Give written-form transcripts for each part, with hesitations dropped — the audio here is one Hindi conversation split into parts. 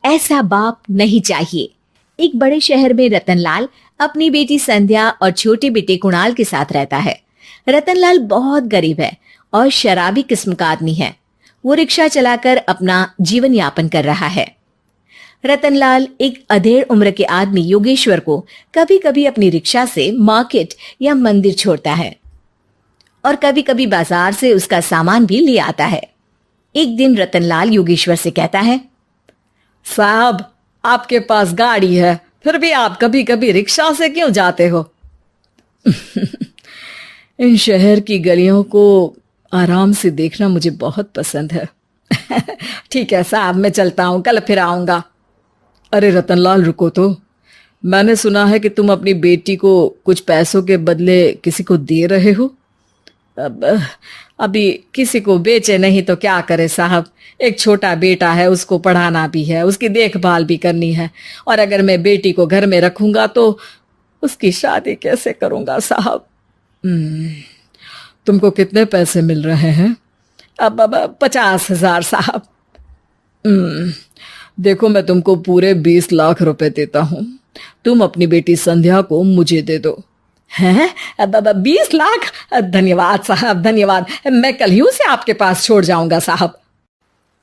ऐसा बाप नहीं चाहिए। एक बड़े शहर में रतनलाल अपनी बेटी संध्या और छोटे बेटे कुणाल के साथ रहता है। रतनलाल बहुत गरीब है और शराबी किस्म का आदमी है। वो रिक्शा चलाकर अपना जीवन यापन कर रहा है। रतनलाल एक अधेड़ उम्र के आदमी योगेश्वर को कभी कभी अपनी रिक्शा से मार्केट या मंदिर छोड़ता है और कभी कभी बाजार से उसका सामान भी ले आता है। एक दिन रतनलाल योगेश्वर से कहता है, साहब, आपके पास गाड़ी है, फिर भी आप कभी कभी रिक्शा से क्यों जाते हो? इन शहर की गलियों को आराम से देखना मुझे बहुत पसंद है। ठीक है साहब, मैं चलता हूं, कल फिर आऊंगा। अरे रतनलाल, रुको तो। मैंने सुना है कि तुम अपनी बेटी को कुछ पैसों के बदले किसी को दे रहे हो। अभी किसी को बेचे नहीं तो क्या करे साहब। एक छोटा बेटा है, उसको पढ़ाना भी है, उसकी देखभाल भी करनी है, और अगर मैं बेटी को घर में रखूंगा तो उसकी शादी कैसे करूंगा साहब। तुमको कितने पैसे मिल रहे हैं? अब 50,000 साहब। देखो, मैं तुमको पूरे 20 लाख रुपए देता हूं। तुम अपनी बेटी संध्या को मुझे दे दो। हैं? 20 लाख? धन्यवाद साहब, धन्यवाद। मैं कल ही उसे आपके पास छोड़ जाऊंगा साहब।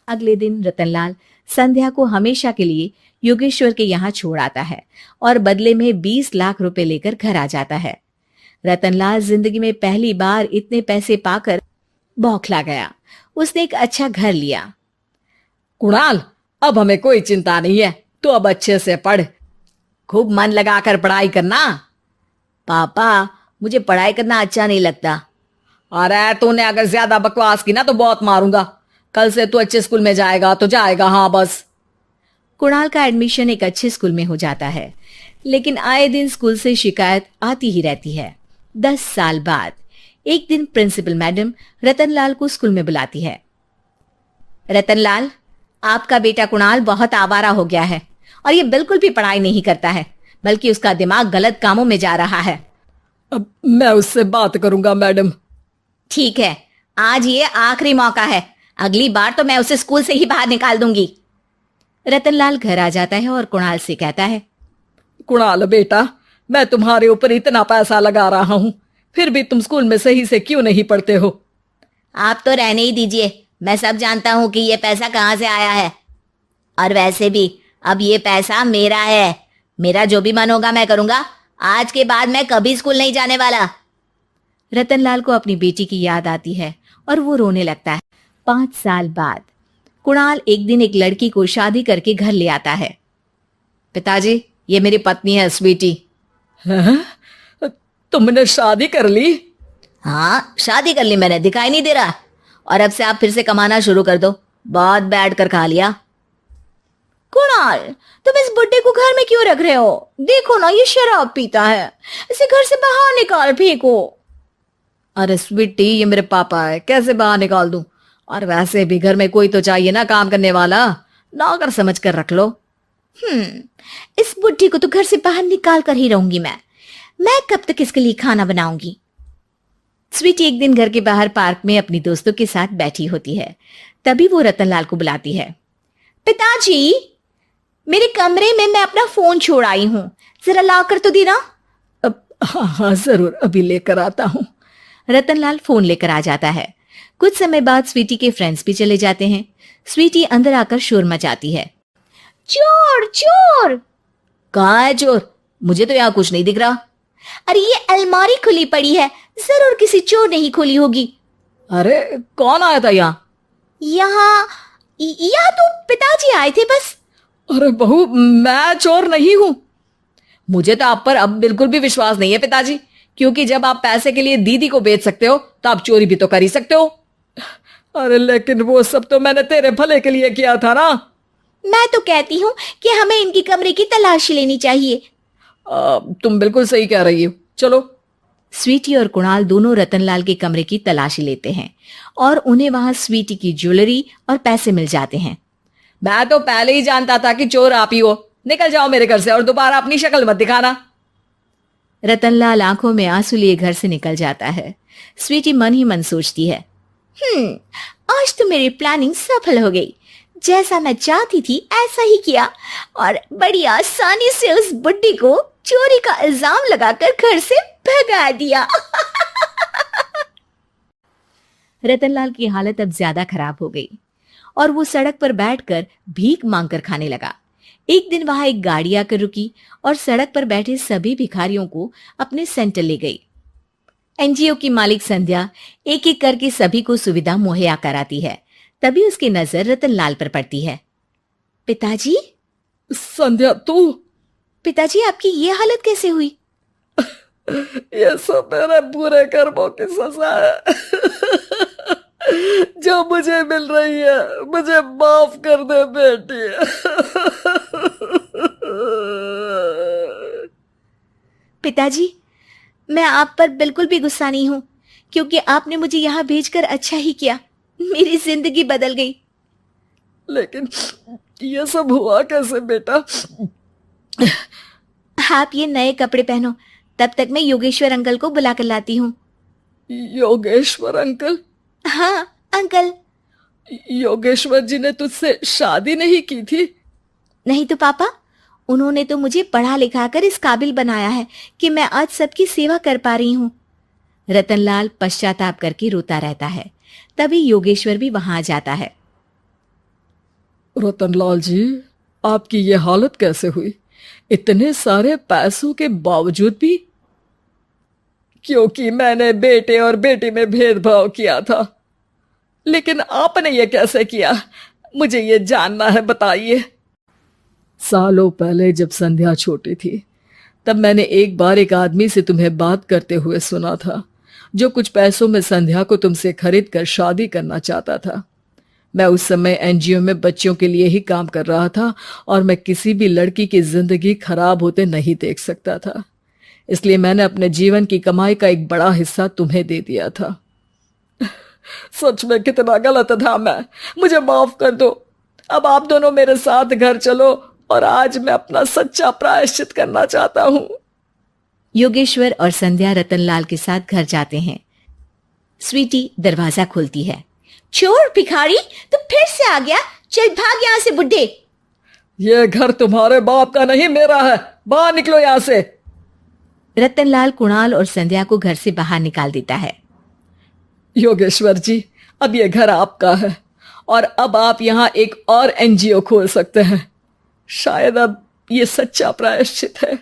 अगले दिन रतनलाल संध्या को हमेशा के लिए योगेश्वर के यहाँ छोड़ आता है और बदले में 20 लाख रुपए लेकर घर आ जाता है। रतनलाल जिंदगी में पहली बार इतने पैसे पाकर बौखला गया। उसने एक अच्छा घर लिया। कुणाल, अब हमें कोई चिंता नहीं है, तू अब अच्छे से पढ़, खूब मन लगाकर पढ़ाई करना। पापा, मुझे पढ़ाई करना अच्छा नहीं लगता। अरे तूने अगर ज्यादा बकवास की ना तो बहुत मारूंगा। कल से तू अच्छे स्कूल में जाएगा तो जाएगा, हाँ बस। कुणाल का एडमिशन एक अच्छे स्कूल में हो जाता है, लेकिन आए दिन स्कूल से शिकायत आती ही रहती है। 10 साल बाद एक दिन प्रिंसिपल मैडम रतनलाल को स्कूल में बुलाती है। रतनलाल, आपका बेटा कुणाल बहुत आवारा हो गया है और ये बिल्कुल भी पढ़ाई नहीं करता है, बल्कि उसका दिमाग गलत कामों में जा रहा है। अब मैं उससे बात करूंगा मैडम। ठीक है, आज ये आखिरी मौका है, अगली बार तो मैं उसे स्कूल से ही बाहर निकाल दूंगी। रतनलाल घर आ जाता है और कुणाल से कहता है, कुणाल बेटा, मैं तुम्हारे ऊपर इतना पैसा लगा रहा हूं, फिर भी तुम स्कूल में सही से क्यों नहीं पढ़ते हो? आप तो रहने ही दीजिए, मैं सब जानता हूं कि ये पैसा कहां से आया है। और वैसे भी अब ये पैसा मेरा है, मेरा जो भी मन होगा मैं करूंगा। आज के बाद मैं कभी स्कूल नहीं जाने वाला। रतनलाल को अपनी बेटी की याद आती है और वो रोने लगता है। 5 साल बाद कुणाल एक दिन एक लड़की को शादी करके घर ले आता है। पिताजी, ये मेरी पत्नी है स्वीटी। तुमने शादी कर ली? हाँ, शादी कर ली मैंने, दिखाई नहीं दे रहा? और अब से आप फिर से कमाना शुरू कर दो, बहुत बैठ कर खा लिया। कुणाल, तुम इस बुड्ढे को घर में क्यों रख रहे हो? देखो ना, ये शराब पीता है, इसे घर से बाहर निकाल फेंको। अरे स्वीटी, ये मेरे पापा है, कैसे बाहर निकाल दूं? और वैसे भी घर में कोई तो चाहिए ना काम करने वाला, नौकर समझ कर रख लो। इस बुड्ढी को तो घर से बाहर निकाल कर ही रहूंगी मैं कब तक इसके लिए खाना बनाऊंगी? स्वीटी एक दिन घर के बाहर पार्क में अपनी दोस्तों के साथ बैठी होती है। तभी वो रतनलाल को बुलाती है। पिताजी, मेरे कमरे में मैं अपना फोन छोड़ आई हूँ, जरा ला कर तो देना। हाँ जरूर, अभी लेकर आता हूँ। रतनलाल फोन लेकर आ जाता है। कुछ समय बाद स्वीटी के फ्रेंड्स भी चले जाते हैं। स्वीटी अंदर आकर शोर मचाती है, चोर चोर। कहाँ है चोर? मुझे तो यहाँ कुछ नहीं दिख रहा। अरे ये अलमारी खुली पड़ी है, जरूर किसी चोर ने ही खोली होगी। अरे कौन आया था यहाँ? यहाँ तो पिताजी आए थे बस। अरे बहू, मैं चोर नहीं हूँ। मुझे तो आप पर अब बिल्कुल भी विश्वास नहीं है पिताजी, क्योंकि जब आप पैसे के लिए दीदी को बेच सकते हो तो आप चोरी भी तो कर ही सकते हो। अरे लेकिन वो सब तो मैंने तेरे भले के लिए किया था ना। मैं तो कहती हूँ कि हमें इनकी कमरे की तलाशी लेनी चाहिए। तुम बिल्कुल सही कह रही हो, चलो। स्वीटी और कुणाल दोनों रतनलाल के कमरे की तलाशी लेते हैं और उन्हें वहां स्वीटी की ज्वेलरी और पैसे मिल जाते हैं। मैं तो पहले ही जानता था कि चोर आप ही हो। निकल जाओ मेरे घर से और दोबारा अपनी शक्ल मत दिखाना। रतनलाल आंखों में आंसू लिए घर से निकल जाता है। स्वीटी मन ही मन सोचती है, आज तो मेरी प्लानिंग सफल हो गई। जैसा मैं चाहती थी ऐसा ही किया और बड़ी आसानी से उस बुड्ढी को चोरी का इल्जाम लगाकर घर से भगा दिया। रतनलाल की हालत अब ज्यादा खराब हो गई और वो सड़क पर बैठकर भीख मांगकर खाने लगा। एक दिन वहां एक गाड़ी आकर रुकी और सड़क पर बैठे सभी भिखारियों को अपने सेंटर ले गई। एनजीओ की मालिक संध्या एक एक करके सभी को सुविधा मुहैया कराती है। तभी उसकी नजर रतनलाल पर पड़ती है। पिताजी? संध्या तू? पिताजी, आपकी ये हालत कैसे हुई? ये सब मेरे बुरे कर्मों की सजा है जो मुझे मिल रही है। मुझे माफ कर दे बेटी। पिताजी, मैं आप पर बिल्कुल भी गुस्सा नहीं हूं, क्योंकि आपने मुझे यहाँ भेजकर अच्छा ही किया। मेरी जिंदगी बदल गई। लेकिन ये सब हुआ कैसे बेटा? आप ये नए कपड़े पहनो, तब तक मैं योगेश्वर अंकल को बुला कर लाती हूँ। योगेश्वर अंकल? हाँ अंकल। योगेश्वर जी ने तुझसे शादी नहीं की थी? नहीं तो पापा, उन्होंने तो मुझे पढ़ा लिखा कर इस काबिल बनाया है कि मैं आज सबकी सेवा कर पा रही हूँ। रतनलाल पश्चाताप करके रोता रहता है। तभी योगेश्वर भी वहां आ जाता है। रतनलाल जी, आपकी ये हालत कैसे हुई? इतने सारे पैसों के बावजूद भी? क्योंकि मैंने बेटे और बेटी में भेदभाव किया था। लेकिन आपने ये कैसे किया? मुझे ये जानना है, बताइए। सालों पहले जब संध्या छोटी थी, तब मैंने एक बार एक आदमी से तुम्हें बात करते हुए सुना था, जो कुछ पैसों में संध्या को तुमसे खरीद कर शादी करना चाहता था। मैं उस समय एनजीओ में बच्चों के लिए ही काम कर रहा था और मैं किसी भी लड़की की जिंदगी खराब होते नहीं देख सकता था। इसलिए मैंने अपने जीवन की कमाई का एक बड़ा हिस्सा तुम्हें दे दिया था। सच में कितना गलत था मैं। मुझे माफ कर दो। अब आप दोनों मेरे साथ घर चलो और आज मैं अपना सच्चा प्रायश्चित करना चाहता हूं। योगेश्वर और संध्या रतनलाल के साथ घर जाते हैं। स्वीटी दरवाजा खोलती है। चोर भिखारी, तू फिर से आ गया? चल भाग यहां से बुड्ढे। ये घर तुम्हारे बाप का नहीं, मेरा है। बाहर निकलो यहां से। रतनलाल कुणाल और संध्या को घर से बाहर निकाल देता है। योगेश्वर जी, अब ये घर आपका है और अब आप यहां एक और एनजीओ खोल सकते हैं। शायद अब ये सच्चा प्रायश्चित है।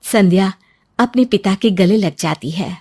संध्या अपने पिता के गले लग जाती है।